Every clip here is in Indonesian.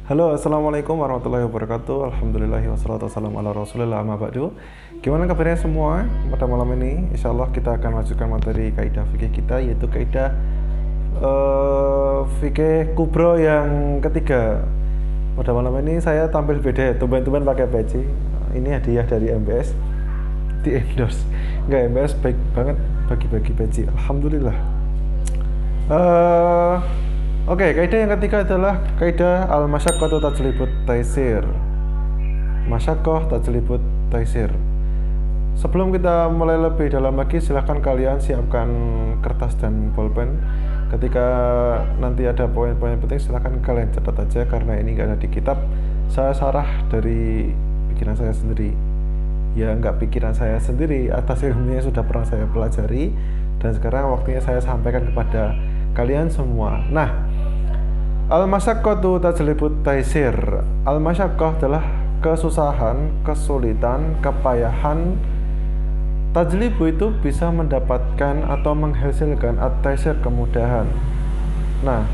Halo, assalamualaikum warahmatullahi wabarakatuh. Alhamdulillah wassalatu wassalamu ala rasulillah amma ba'du. Gimana kabarnya semua pada malam ini? Insya Allah kita akan lanjutkan materi kaidah fikih kita, yaitu kaidah fikih kubro yang ketiga. Pada malam ini saya tampil beda ya, tumben-tumben pakai peci. Ini hadiah dari MBS, di endorse. Enggak, MBS baik banget bagi-bagi peci. Alhamdulillah. Oke, kaidah yang ketiga adalah kaidah al-masyaqqatu tajlibut taisir. Masyaqqah tajlibut taisir. Sebelum kita mulai lebih dalam lagi, silahkan kalian siapkan kertas dan bolpen. Ketika nanti ada poin-poin penting, silahkan kalian catat aja karena ini nggak ada di kitab. Saya sarah dari pikiran saya sendiri. Ya, nggak pikiran saya sendiri, atas ilmunya sudah pernah saya pelajari dan sekarang waktunya saya sampaikan kepada kalian semua. Nah, al-masyaqqatu tajlibut taisir. Al-masyaqqah adalah kesusahan, kesulitan, kepayahan. Tajlibu itu bisa mendapatkan atau menghasilkan at-taisir, kemudahan. Nah,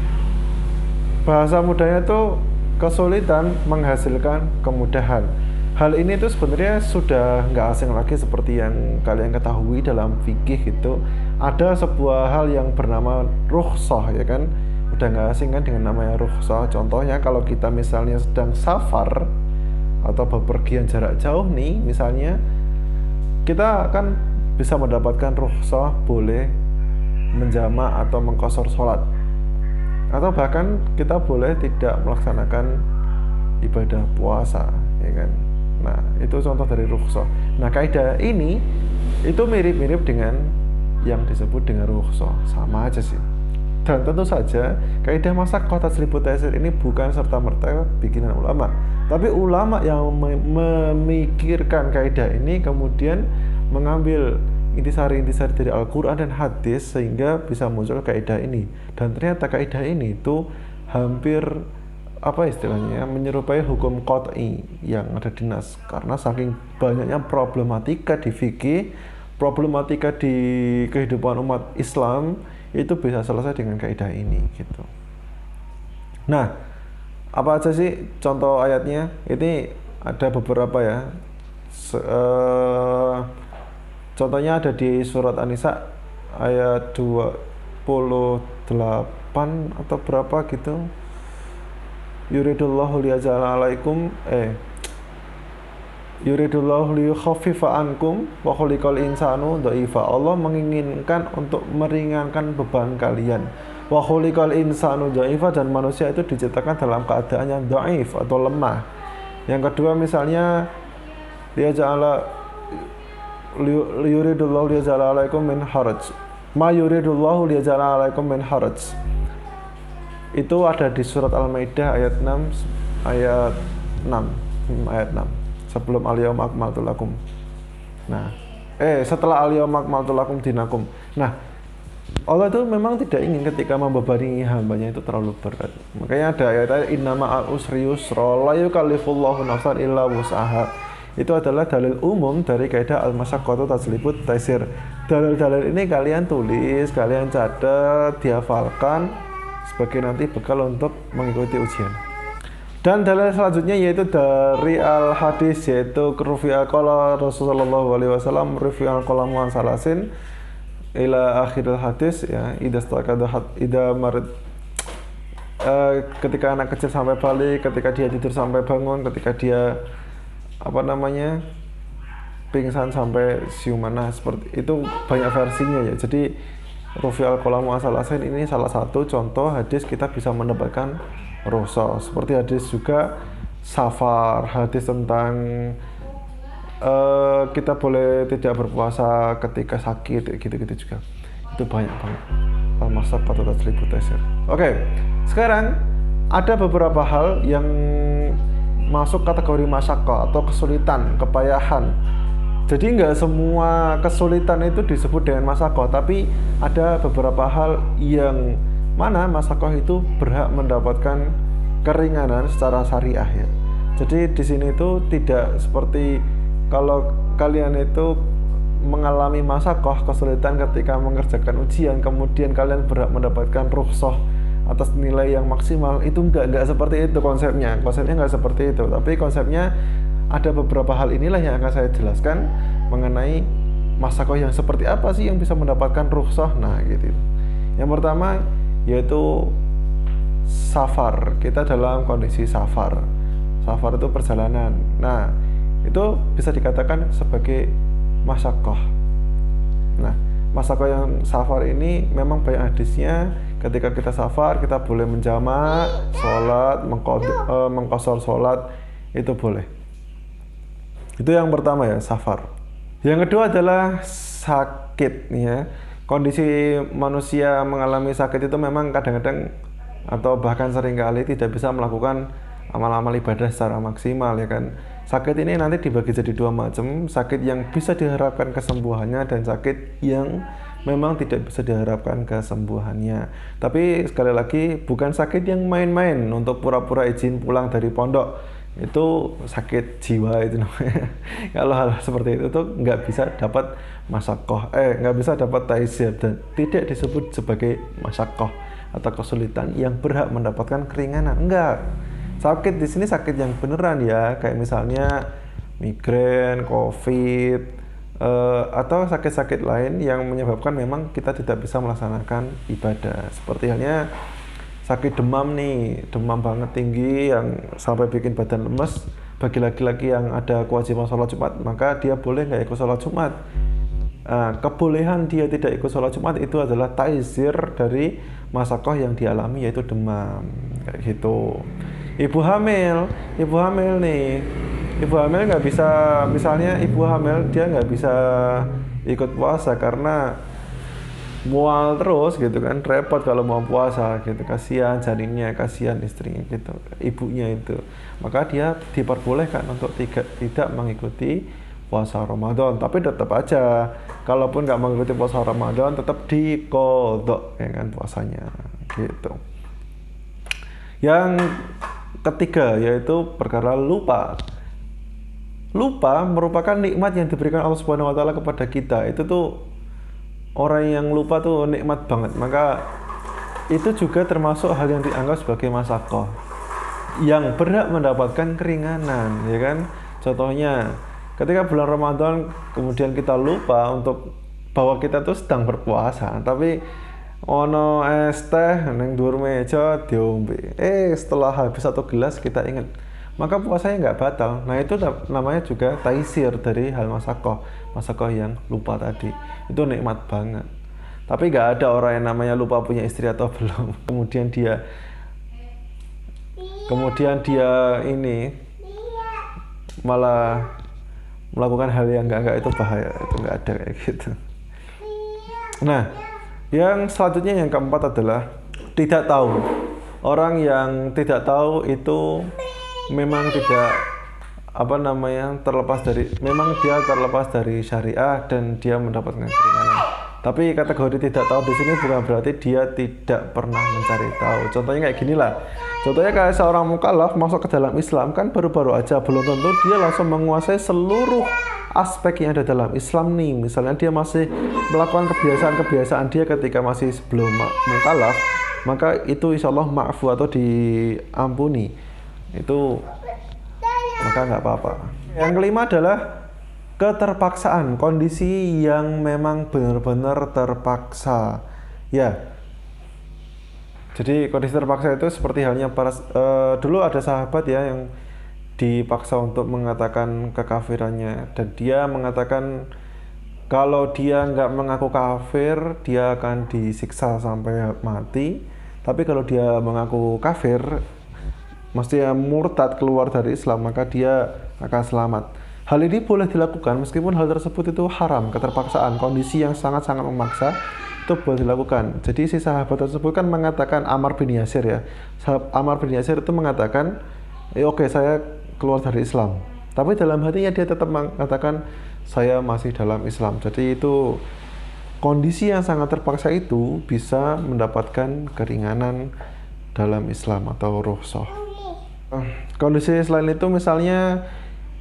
bahasa mudahnya itu kesulitan menghasilkan kemudahan. Hal ini tuh sebenarnya sudah nggak asing lagi seperti yang kalian ketahui dalam fikih itu. Ada sebuah hal yang bernama rukhsah, ya kan? Udah nggak asing kan dengan namanya rukhsah. Contohnya kalau kita misalnya sedang safar atau bepergian jarak jauh nih, misalnya kita kan bisa mendapatkan rukhsah boleh menjamak atau mengqashar sholat, atau bahkan kita boleh tidak melaksanakan ibadah puasa, ya kan? Nah, itu contoh dari rukhsah. Nah, kaidah ini itu mirip-mirip dengan yang disebut dengan rukhsah, sama aja sih. Dan tentu saja kaidah masyaqqah tajlibut taisir ini bukan serta-merta bikinan ulama, tapi ulama yang memikirkan kaidah ini kemudian mengambil intisari-intisari dari Al-Quran dan hadis sehingga bisa muncul kaidah ini. Dan ternyata kaidah ini itu hampir apa istilahnya, menyerupai hukum qat'i yang ada di nas, karena saking banyaknya problematika di fikih, problematika di kehidupan umat Islam itu bisa selesai dengan kaidah ini gitu. Nah, apa aja sih contoh ayatnya? Ini ada beberapa ya. Contohnya ada di surat An-Nisa ayat 28 atau berapa gitu. Yuridullahu liyaj'ala 'alaikum yuridullahu liyukhaffifa ankum wa khuliqal insanu dha'ifa. Allah menginginkan untuk meringankan beban kalian. Wa khuliqal insanu dha'ifa, dan manusia itu diciptakan dalam keadaan yang dhaif atau lemah. Yang kedua misalnya yuridullahu liyaj'ala 'alaikum min haraj. Ma yuridullahu liyaj'ala 'alaikum min haraj. Itu ada di surat Al-Maidah ayat 6 sebelum al-yauma akmaltu lakum. Nah, setelah al-yauma akmaltu lakum dinakum. Nah, Allah itu memang tidak ingin ketika membebani hambanya itu terlalu berat. Makanya ada ayat innama al-usri yusra la yukallifullahu nafsan illa wus'aha. Itu adalah dalil umum dari kaidah al-masyaqqatu tajlibut taisir. Dalil-dalil ini kalian tulis, kalian catat, dihafalkan sebagai nanti bekal untuk mengikuti ujian. Dan dalil selanjutnya yaitu dari al-hadis, yaitu rufi'a qala Rasulullah SAW rufi'a qalamu an salasin ila akhiril hadis, ya, ketika anak kecil sampai balik, ketika dia tidur sampai bangun, ketika dia pingsan sampai siuman. Nah, seperti itu banyak versinya ya. Jadi rufi'al qalamu an salasin ini salah satu contoh hadis kita bisa mendapatkan rukhsah. Seperti hadis juga safar, hadis tentang kita boleh tidak berpuasa ketika sakit, gitu-gitu juga. Itu banyak banget. Al-masyaqqatu tajlibut taisir. Oke, sekarang ada beberapa hal yang masuk kategori masyaqqah atau kesulitan, kepayahan. Jadi nggak semua kesulitan itu disebut dengan masyaqqah, tapi ada beberapa hal yang mana masyaqqah itu berhak mendapatkan keringanan secara syariah ya. Jadi di sini itu tidak seperti kalau kalian itu mengalami masyaqqah, kesulitan ketika mengerjakan ujian, kemudian kalian berhak mendapatkan rukhsah atas nilai yang maksimal. Itu enggak seperti itu konsepnya nggak seperti itu, tapi konsepnya ada beberapa hal inilah yang akan saya jelaskan mengenai masakoh yang seperti apa sih yang bisa mendapatkan rukhsah. Nah gitu. Yang pertama yaitu safar. Kita dalam kondisi safar itu perjalanan. Nah itu bisa dikatakan sebagai masakoh. Nah masakoh yang safar ini memang banyak hadisnya. Ketika kita safar kita boleh menjamak sholat, mengqashar sholat, itu boleh. Itu yang pertama ya, safar. Yang kedua adalah sakit ya. Kondisi manusia mengalami sakit itu memang kadang-kadang atau bahkan seringkali tidak bisa melakukan amal-amal ibadah secara maksimal ya kan. Sakit ini nanti dibagi jadi dua macam, sakit yang bisa diharapkan kesembuhannya dan sakit yang memang tidak bisa diharapkan kesembuhannya. Tapi sekali lagi bukan sakit yang main-main untuk pura-pura izin pulang dari pondok. Itu sakit jiwa itu namanya. Kalau hal seperti itu tuh nggak bisa dapat masakoh, nggak bisa dapat taisir dan tidak disebut sebagai masakoh atau kesulitan yang berhak mendapatkan keringanan. Enggak. Sakit di sini sakit yang beneran ya, kayak misalnya migrain, covid, atau sakit-sakit lain yang menyebabkan memang kita tidak bisa melaksanakan ibadah. Seperti halnya sakit demam nih, demam banget tinggi yang sampai bikin badan lemes. Bagi laki-laki yang ada kewajiban sholat Jumat, maka dia boleh nggak ikut sholat Jumat. Kebolehan dia tidak ikut sholat Jumat itu adalah taizir dari masakoh yang dialami, yaitu demam kayak gitu. Ibu hamil nih, ibu hamil nggak bisa, misalnya ibu hamil dia nggak bisa ikut puasa karena mual terus gitu kan, repot kalau mau puasa gitu, kasihan janinnya, kasihan istrinya gitu, ibunya itu, maka dia diperbolehkan untuk tidak mengikuti puasa Ramadan. Tapi tetap aja kalaupun nggak mengikuti puasa Ramadan tetap diqodho ya kan puasanya gitu. Yang ketiga yaitu perkara lupa. Lupa merupakan nikmat yang diberikan Allah Subhanahu wa taala kepada kita. Itu tuh orang yang lupa tuh nikmat banget. Maka itu juga termasuk hal yang dianggap sebagai masakoh yang berhak mendapatkan keringanan ya kan. Contohnya ketika bulan Ramadan kemudian kita lupa untuk bahwa kita tuh sedang berpuasa, tapi ono es teh neng dhuwur meja diombe. Setelah habis satu gelas kita ingat, maka puasanya nggak batal. Nah itu namanya juga taisir dari hal masakoh yang lupa tadi. Itu nikmat banget. Tapi nggak ada orang yang namanya lupa punya istri atau belum. Kemudian dia ini malah melakukan hal yang enggak itu bahaya. Itu nggak ada kayak gitu. Nah, yang selanjutnya yang keempat adalah tidak tahu. Orang yang tidak tahu itu memang tidak terlepas dari syariah dan dia mendapatkan keringanan. Tapi kategori tidak tahu di sini bukan berarti dia tidak pernah mencari tahu. Contohnya kayak gini lah. Contohnya kayak seorang mukallaf masuk ke dalam Islam kan baru-baru aja, belum tentu dia langsung menguasai seluruh aspek yang ada dalam Islam nih. Misalnya dia masih melakukan kebiasaan-kebiasaan dia ketika masih sebelum mukallaf, maka itu insya Allah ma'fu atau diampuni. Itu maka nggak apa-apa. Yang kelima adalah keterpaksaan, kondisi yang memang benar-benar terpaksa ya. Jadi kondisi terpaksa itu seperti halnya dulu ada sahabat ya yang dipaksa untuk mengatakan kekafirannya, dan dia mengatakan kalau dia nggak mengaku kafir dia akan disiksa sampai mati, tapi kalau dia mengaku kafir maksudnya murtad keluar dari Islam maka dia akan selamat. Hal ini boleh dilakukan meskipun hal tersebut itu haram, keterpaksaan, kondisi yang sangat-sangat memaksa itu boleh dilakukan. Jadi si sahabat tersebut kan mengatakan, Ammar bin Yasir ya, Ammar bin Yasir itu mengatakan oke, saya keluar dari Islam, tapi dalam hatinya dia tetap mengatakan saya masih dalam Islam. Jadi itu kondisi yang sangat terpaksa itu bisa mendapatkan keringanan dalam Islam atau rukhsah. Kondisi selain itu misalnya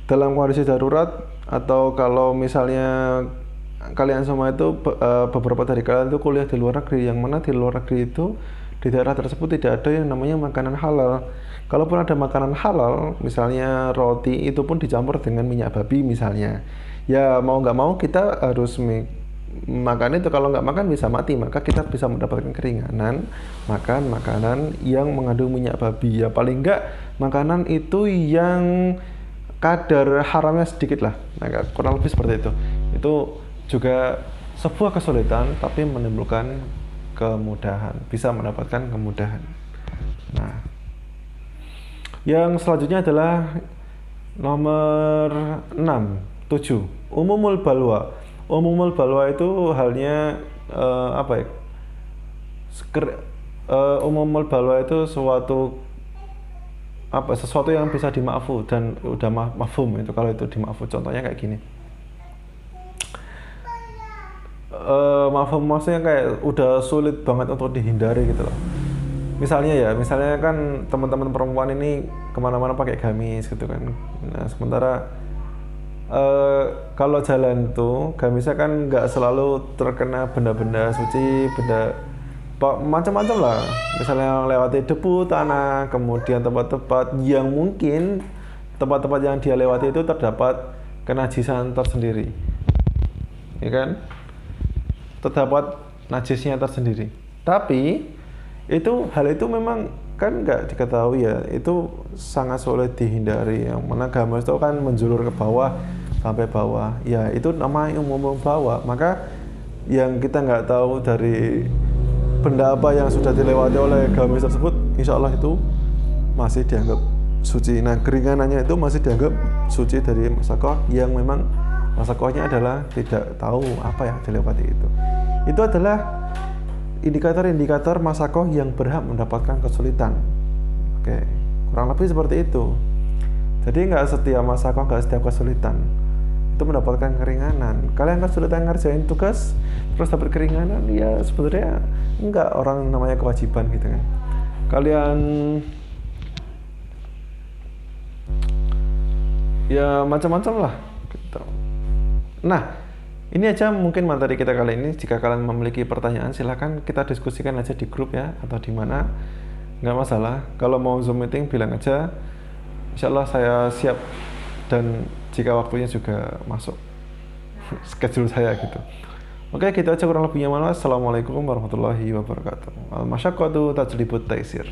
dalam kondisi darurat, atau kalau misalnya kalian semua itu beberapa dari kalian itu kuliah di luar negeri, yang mana di luar negeri itu di daerah tersebut tidak ada yang namanya makanan halal. Kalaupun ada makanan halal, misalnya roti itu pun dicampur dengan minyak babi misalnya. Ya mau nggak mau kita harus makan itu. Kalau nggak makan bisa mati, maka kita bisa mendapatkan keringanan makan makanan yang mengandung minyak babi. Ya paling nggak makanan itu yang kadar haramnya sedikit lah. Nah, kurang lebih seperti itu. Itu juga sebuah kesulitan tapi menimbulkan kemudahan, bisa mendapatkan kemudahan. Nah, yang selanjutnya adalah nomor 6, 7, umumul balwa. Umumul balwa itu halnya apa ya? Umumul balwa itu sesuatu yang bisa dimaafu dan udah mafhum itu. Kalau itu dimaafu, contohnya kayak gini. Mafhum maksudnya kayak udah sulit banget untuk dihindari gitu loh. Misalnya kan teman-teman perempuan ini kemana-mana pakai gamis gitu kan. Nah sementara kalau jalan tuh gamisnya kan nggak selalu terkena benda-benda suci, benda macam-macam lah. Misalnya lewati debu, tanah, kemudian tempat-tempat yang mungkin tempat-tempat yang dia lewati itu terdapat kenajisan tersendiri, ya kan? Terdapat najisnya tersendiri. Tapi hal itu memang kan nggak diketahui ya, itu sangat sulit dihindari. Yang mana gamis itu kan menjulur ke bawah sampai bawah, ya itu namanya umum bawah. Maka yang kita nggak tahu dari benda apa yang sudah dilewati oleh gamis tersebut, insya Allah itu masih dianggap suci. Nah keringanannya itu masih dianggap suci dari masakoh yang memang masakohnya adalah tidak tahu apa yang dilewati itu. Itu adalah indikator-indikator masakoh yang berhak mendapatkan kesulitan. Oke, kurang lebih seperti itu. Jadi nggak setiap masakoh, nggak setiap kesulitan itu mendapatkan keringanan. Kalian kesulitan ngerjain tugas terus dapat keringanan, ya sebenarnya enggak, orang namanya kewajiban gitu kan. Kalian ya macam-macam lah gitu. Nah ini aja mungkin materi kita kali ini. Jika kalian memiliki pertanyaan silahkan kita diskusikan aja di grup ya, atau di mana, nggak masalah. Kalau mau Zoom meeting bilang aja, insya Allah saya siap, dan jika waktunya juga masuk schedule saya gitu. Oke, gitu aja kurang lebihnya. Assalamualaikum warahmatullahi wabarakatuh. Al-masyaqqatu tajlibut taisir.